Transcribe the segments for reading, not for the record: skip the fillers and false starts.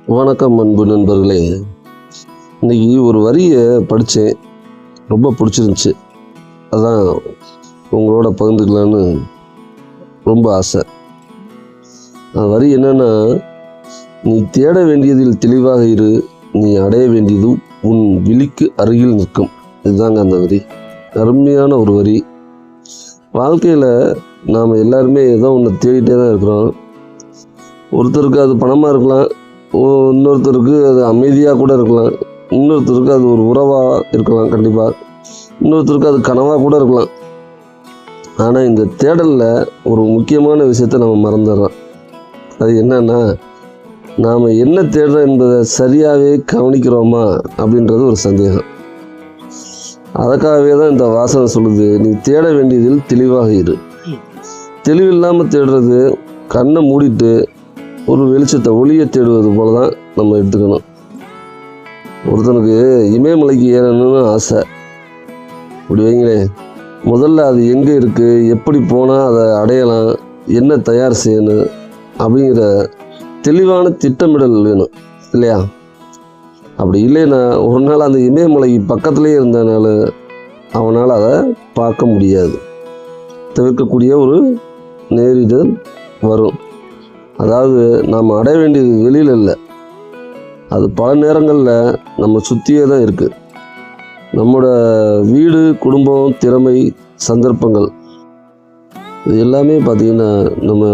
வணக்கம் அன்பு நண்பர்களே. இன்னைக்கு ஒரு வரியை படித்தேன், ரொம்ப பிடிச்சிருந்துச்சு. அதான் உங்களோட பகிர்ந்துக்கலான்னு ரொம்ப ஆசை. அந்த வரி என்னன்னா, நீ தேட வேண்டியதில் தெளிவாக இரு, நீ அடைய வேண்டியது உன் விழிக்கு அருகில் நிற்கும். இதுதாங்க அந்த வரி. அருமையான ஒரு வரி. வாழ்க்கையில் நாம் எல்லாருமே ஏதோ ஒன்று தேடிட்டே தான் இருக்கிறோம். ஒருத்தருக்கு அது பணமாக இருக்கலாம், இன்னொருத்தருக்கு அது அமைதியாக கூட இருக்கலாம், இன்னொருத்தருக்கு அது ஒரு உறவாக இருக்கலாம், கண்டிப்பாக இன்னொருத்தருக்கு அது கனவாக கூட இருக்கலாம். ஆனால் இந்த தேடலில் ஒரு முக்கியமான விஷயத்த நம்ம மறந்துடுறோம். அது என்னன்னா, நாம் என்ன தேடுறோம் என்பதை சரியாகவே கவனிக்கிறோமா அப்படின்றது ஒரு சந்தேகம். அதுக்காகவே தான் இந்த வாசகம் சொல்லுது, நீ தேட வேண்டியதில் தெளிவாக இரு. தெளிவில்லாமல் தேடுறது கண்ணை மூடிட்டு ஒரு வெளிச்சத்தை ஒளியை தேடுவது போல தான் நம்ம எடுத்துக்கணும். ஒருத்தனுக்கு இமயமலைக்கு ஏறணும்னு ஆசை, இப்படி வைங்களேன். முதல்ல அது எங்கே இருக்குது, எப்படி போனால் அதை அடையலாம், என்ன தயார் செய்யணும் அப்படிங்கிற தெளிவான திட்டமிடல் வேணும் இல்லையா? அப்படி இல்லைன்னா ஒரு நாள் அந்த இமயமலைக்கு பக்கத்துலேயே இருந்தனால அவனால் அதை பார்க்க முடியாது, தவிர்க்கக்கூடிய ஒரு நேரிடல் வரும். அதாவது நாம் அடைய வேண்டியது வெளியில் இல்லை, அது பல நேரங்களில் நம்ம சுற்றியே தான் இருக்குது. நம்மளோட வீடு, குடும்பம், திறமை, சந்தர்ப்பங்கள் இது எல்லாமே பார்த்திங்கன்னா நம்ம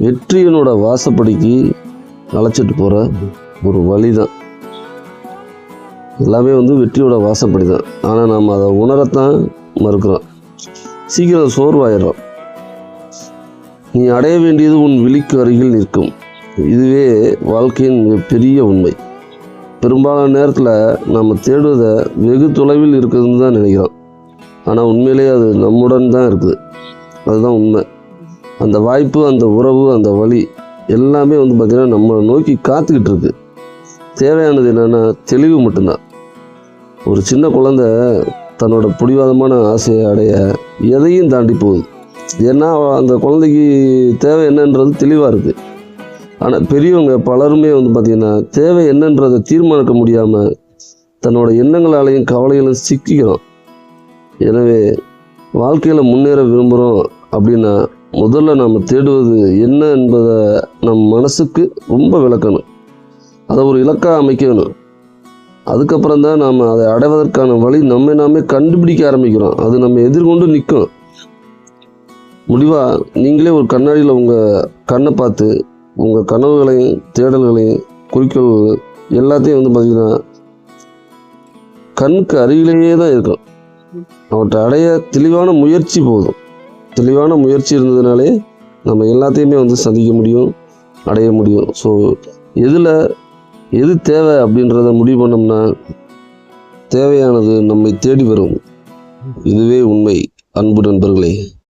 வெற்றியினோட வாசப்படிக்கு அழைச்சிட்டு போகிற ஒரு வழி தான். எல்லாமே வெற்றியோட வாசப்படி தான். ஆனால் நாம் அதை உணரத்தான் மறுக்கிறோம், சீக்கிரம் சோர்வாயிடுறோம். நீ அடைய வேண்டியது உன் விழிக்கு அருகில் நிற்கும். இதுவே வாழ்க்கையின் பெரிய உண்மை. பெரும்பாலான நேரத்தில் நம்ம தேடுவதை வெகு தொலைவில் இருக்குதுன்னு தான் நினைக்கிறோம். ஆனால் உண்மையிலேயே அது நம்முடன் தான் இருக்குது. அதுதான் உண்மை. அந்த வாய்ப்பு, அந்த உறவு, அந்த வழி எல்லாமே பார்த்திங்கன்னா நம்ம நோக்கி காத்துக்கிட்டு இருக்கு. தேவையானது என்னென்னா தெளிவு மட்டும்தான். ஒரு சின்ன குழந்தை தன்னோட பிடிவாதமான ஆசையை அடைய எதையும் தாண்டி போகுது. ஏன்னா அந்த குழந்தைக்கு தேவை என்னன்றது தெளிவாக இருக்குது. ஆனால் பெரியவங்க பலருமே பார்த்திங்கன்னா தேவை என்னன்றதை தீர்மானிக்க முடியாமல் தன்னோட எண்ணங்களாலையும் கவலைகளும் சிக்கிக்கிறோம். எனவே வாழ்க்கையில் முன்னேற விரும்புகிறோம் அப்படின்னா முதல்ல நாம் தேடுவது என்ன என்பதை நம் மனசுக்கு ரொம்ப விளக்கணும், அதை ஒரு இலக்காக அமைக்கணும். அதுக்கப்புறம் தான் நாம் அதை அடைவதற்கான வழி நாமே கண்டுபிடிக்க ஆரம்பிக்கிறோம். அது நம்ம எதிர்கொண்டு நிற்கும். முடிவாக நீங்களே ஒரு கண்ணாடியில் உங்கள் கண்ணை பார்த்து உங்கள் கனவுகளையும் தேடல்களையும் குறிக்கோள்கள் எல்லாத்தையும் பார்த்திங்கன்னா கண்ணுக்கு அருகிலேயே தான் இருக்கும். அவற்றை அடைய தெளிவான முயற்சி போதும். தெளிவான முயற்சி இருந்ததுனாலே நம்ம எல்லாத்தையுமே சந்திக்க முடியும், அடைய முடியும். ஸோ எது தேவை அப்படின்றத முடிவு பண்ணோம்னா தேவையானது நம்மை தேடி வரும். இதுவே உண்மை அன்பு நண்பர்களே.